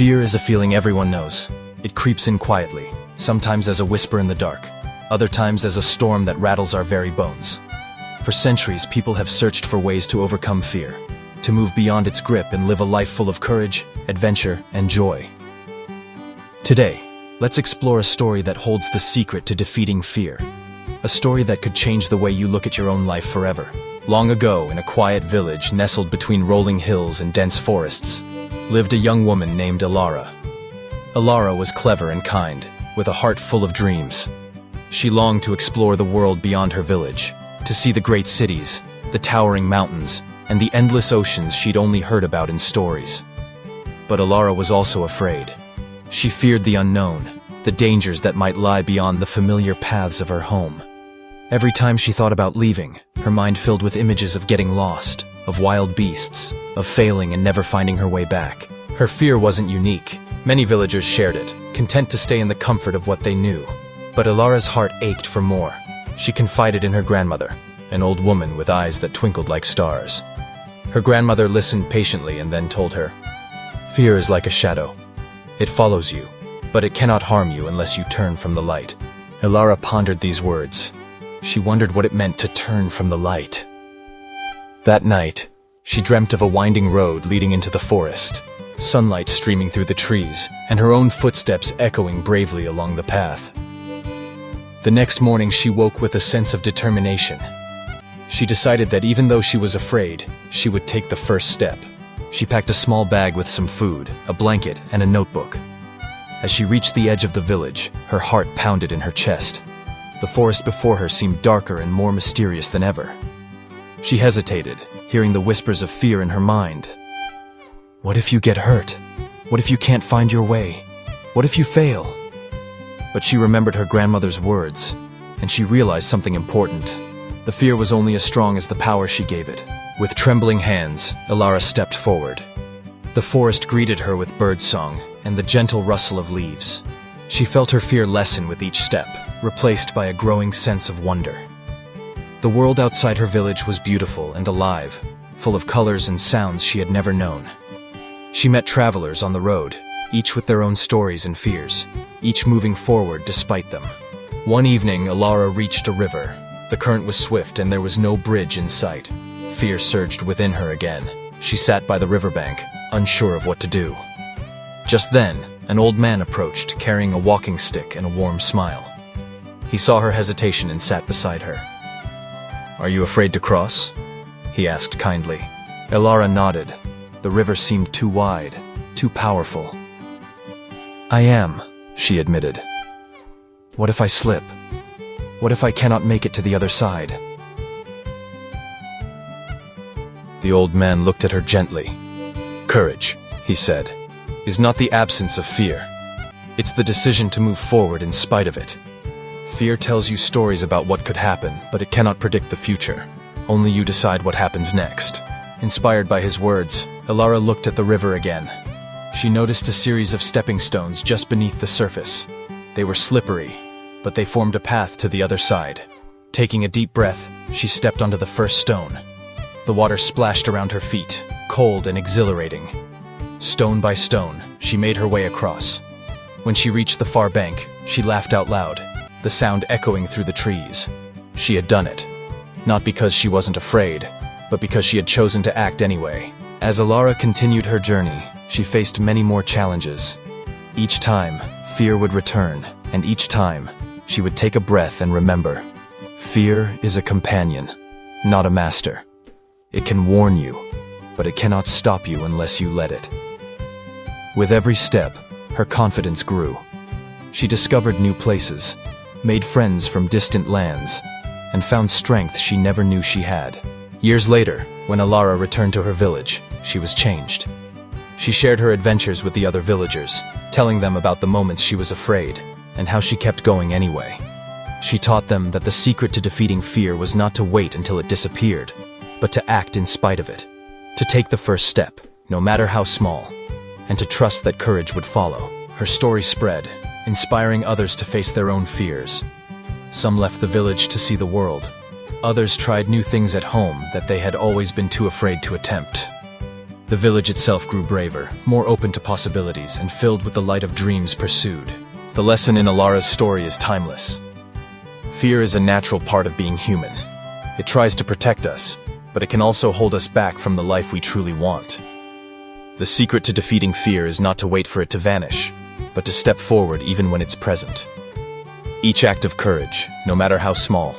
Fear is a feeling everyone knows. It creeps in quietly, sometimes as a whisper in the dark, other times as a storm that rattles our very bones. For centuries, people have searched for ways to overcome fear, to move beyond its grip and live a life full of courage, adventure, and joy. Today, let's explore a story that holds the secret to defeating fear. A story that could change the way you look at your own life forever. Long ago, in a quiet village nestled between rolling hills and dense forests, lived a young woman named Alara. Alara was clever and kind, with a heart full of dreams. She longed to explore the world beyond her village, to see the great cities, the towering mountains, and the endless oceans she'd only heard about in stories. But Alara was also afraid. She feared the unknown, the dangers that might lie beyond the familiar paths of her home. Every time she thought about leaving, her mind filled with images of getting lost, of wild beasts, of failing and never finding her way back. Her fear wasn't unique. Many villagers shared it, content to stay in the comfort of what they knew. But Alara's heart ached for more. She confided in her grandmother, an old woman with eyes that twinkled like stars. Her grandmother listened patiently and then told her, "Fear is like a shadow. It follows you, but it cannot harm you unless you turn from the light." Alara pondered these words. She wondered what it meant to turn from the light. That night, she dreamt of a winding road leading into the forest, sunlight streaming through the trees, and her own footsteps echoing bravely along the path. The next morning, she woke with a sense of determination. She decided that even though she was afraid, she would take the first step. She packed a small bag with some food, a blanket, and a notebook. As she reached the edge of the village, her heart pounded in her chest. The forest before her seemed darker and more mysterious than ever. She hesitated, hearing the whispers of fear in her mind. What if you get hurt? What if you can't find your way? What if you fail? But she remembered her grandmother's words, and she realized something important. The fear was only as strong as the power she gave it. With trembling hands, Alara stepped forward. The forest greeted her with birdsong and the gentle rustle of leaves. She felt her fear lessen with each step, replaced by a growing sense of wonder. The world outside her village was beautiful and alive, full of colors and sounds she had never known. She met travelers on the road, each with their own stories and fears, each moving forward despite them. One evening, Alara reached a river. The current was swift and there was no bridge in sight. Fear surged within her again. She sat by the riverbank, unsure of what to do. Just then, an old man approached, carrying a walking stick and a warm smile. He saw her hesitation and sat beside her. "Are you afraid to cross?" he asked kindly. Alara nodded. The river seemed too wide, too powerful. "I am," she admitted. "What if I slip? What if I cannot make it to the other side?" The old man looked at her gently. "Courage," he said, "is not the absence of fear. It's the decision to move forward in spite of it. Fear tells you stories about what could happen, but it cannot predict the future. Only you decide what happens next." Inspired by his words, Alara looked at the river again. She noticed a series of stepping stones just beneath the surface. They were slippery, but they formed a path to the other side. Taking a deep breath, she stepped onto the first stone. The water splashed around her feet, cold and exhilarating. Stone by stone, she made her way across. When she reached the far bank, she laughed out loud, the sound echoing through the trees. She had done it. Not because she wasn't afraid, but because she had chosen to act anyway. As Alara continued her journey, she faced many more challenges. Each time, fear would return, and each time, she would take a breath and remember, fear is a companion, not a master. It can warn you, but it cannot stop you unless you let it. With every step, her confidence grew. She discovered new places, made friends from distant lands, and found strength she never knew she had. Years later, when Alara returned to her village, she was changed. She shared her adventures with the other villagers, telling them about the moments she was afraid, and how she kept going anyway. She taught them that the secret to defeating fear was not to wait until it disappeared, but to act in spite of it, to take the first step, no matter how small, and to trust that courage would follow. Her story spread, inspiring others to face their own fears. Some left the village to see the world. Others tried new things at home that they had always been too afraid to attempt. The village itself grew braver, more open to possibilities, and filled with the light of dreams pursued. The lesson in Alara's story is timeless. Fear is a natural part of being human. It tries to protect us, but it can also hold us back from the life we truly want. The secret to defeating fear is not to wait for it to vanish, but to step forward even when it's present. Each act of courage, no matter how small,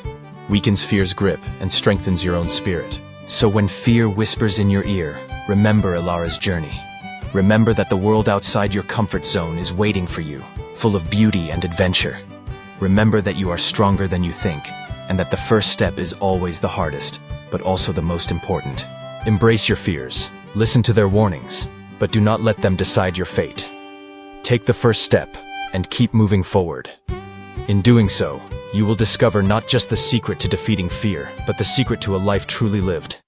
weakens fear's grip and strengthens your own spirit. So when fear whispers in your ear, remember Alara's journey. Remember that the world outside your comfort zone is waiting for you, full of beauty and adventure. Remember that you are stronger than you think, and that the first step is always the hardest, but also the most important. Embrace your fears, listen to their warnings, but do not let them decide your fate. Take the first step, and keep moving forward. In doing so, you will discover not just the secret to defeating fear, but the secret to a life truly lived.